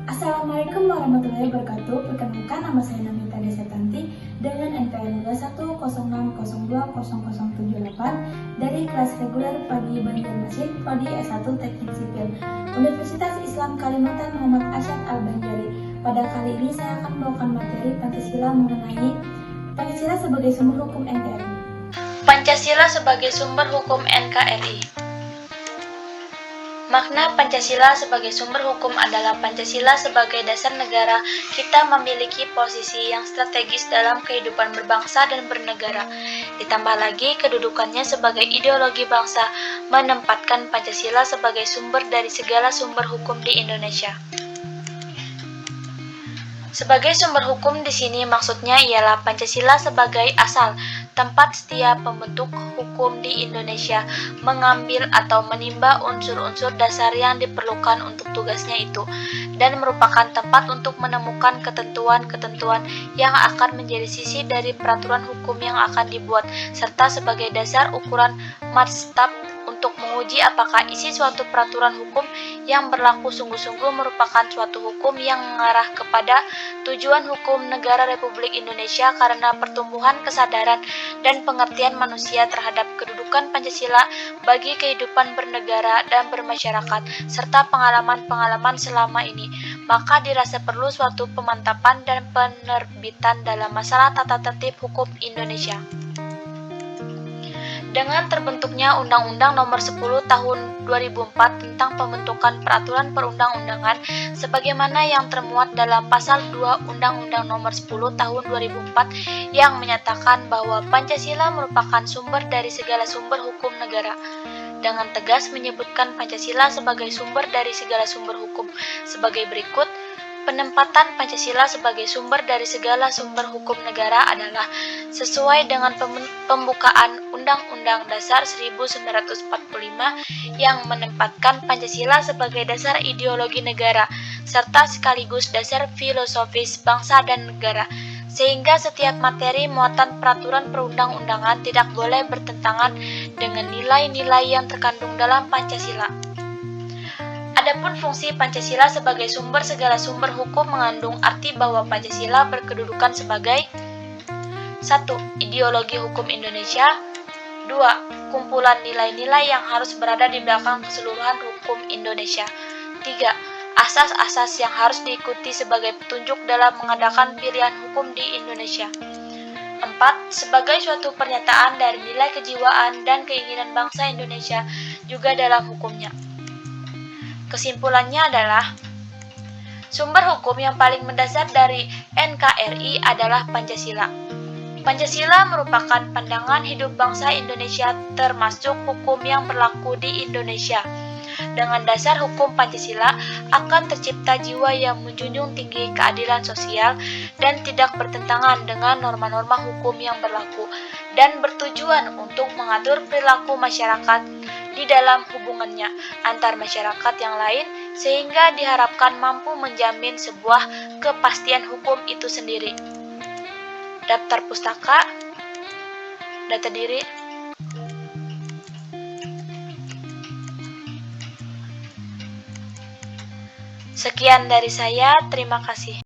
Assalamualaikum warahmatullahi wabarakatuh. Perkenalkan, nama saya Namita Desetanti dengan NPM 2106020078 dari kelas reguler Padi Banjarmasin, Prodi S1 Teknik Sipil, Universitas Islam Kalimantan Muhammad Asyad Al-Banjari. Pada kali ini saya akan membawakan materi Pancasila mengenai Pancasila sebagai sumber hukum NKRI. Pancasila sebagai sumber hukum NKRI. Makna Pancasila sebagai sumber hukum adalah Pancasila sebagai dasar negara kita memiliki posisi yang strategis dalam kehidupan berbangsa dan bernegara. Ditambah lagi kedudukannya sebagai ideologi bangsa menempatkan Pancasila sebagai sumber dari segala sumber hukum di Indonesia. Sebagai sumber hukum di sini maksudnya ialah Pancasila sebagai asal tempat setiap pembentuk hukum di Indonesia mengambil atau menimba unsur-unsur dasar yang diperlukan untuk tugasnya itu dan merupakan tempat untuk menemukan ketentuan-ketentuan yang akan menjadi sisi dari peraturan hukum yang akan dibuat serta sebagai dasar ukuran matstab untuk menguji apakah isi suatu peraturan hukum yang berlaku sungguh-sungguh merupakan suatu hukum yang mengarah kepada tujuan hukum negara Republik Indonesia karena pertumbuhan kesadaran dan pengertian manusia terhadap kedudukan Pancasila bagi kehidupan bernegara dan bermasyarakat serta pengalaman-pengalaman selama ini, maka dirasa perlu suatu pemantapan dan penerbitan dalam masalah tata tertib hukum Indonesia. Dengan terbentuknya Undang-Undang Nomor 10 Tahun 2004 tentang pembentukan peraturan perundang-undangan sebagaimana yang termuat dalam pasal 2 Undang-Undang Nomor 10 Tahun 2004 yang menyatakan bahwa Pancasila merupakan sumber dari segala sumber hukum negara. Dengan tegas menyebutkan Pancasila sebagai sumber dari segala sumber hukum sebagai berikut. Penempatan Pancasila sebagai sumber dari segala sumber hukum negara adalah sesuai dengan pembukaan Undang-Undang Dasar 1945 yang menempatkan Pancasila sebagai dasar ideologi negara serta sekaligus dasar filosofis bangsa dan negara, sehingga setiap materi muatan peraturan perundang-undangan tidak boleh bertentangan dengan nilai-nilai yang terkandung dalam Pancasila. Adapun fungsi Pancasila sebagai sumber segala sumber hukum mengandung arti bahwa Pancasila berkedudukan sebagai 1. Ideologi hukum Indonesia. 2. Kumpulan nilai-nilai yang harus berada di belakang keseluruhan hukum Indonesia. 3. Asas-asas yang harus diikuti sebagai petunjuk dalam mengadakan pilihan hukum di Indonesia. 4. Sebagai suatu pernyataan dari nilai kejiwaan dan keinginan bangsa Indonesia juga dalam hukumnya. Kesimpulannya adalah, sumber hukum yang paling mendasar dari NKRI adalah Pancasila. Pancasila merupakan pandangan hidup bangsa Indonesia termasuk hukum yang berlaku di Indonesia. Dengan dasar hukum Pancasila akan tercipta jiwa yang menjunjung tinggi keadilan sosial dan tidak bertentangan dengan norma-norma hukum yang berlaku dan bertujuan untuk mengatur perilaku masyarakat di dalam hubungannya antar masyarakat yang lain sehingga diharapkan mampu menjamin sebuah kepastian hukum itu sendiri. Daftar pustaka, data diri. Sekian dari saya, terima kasih.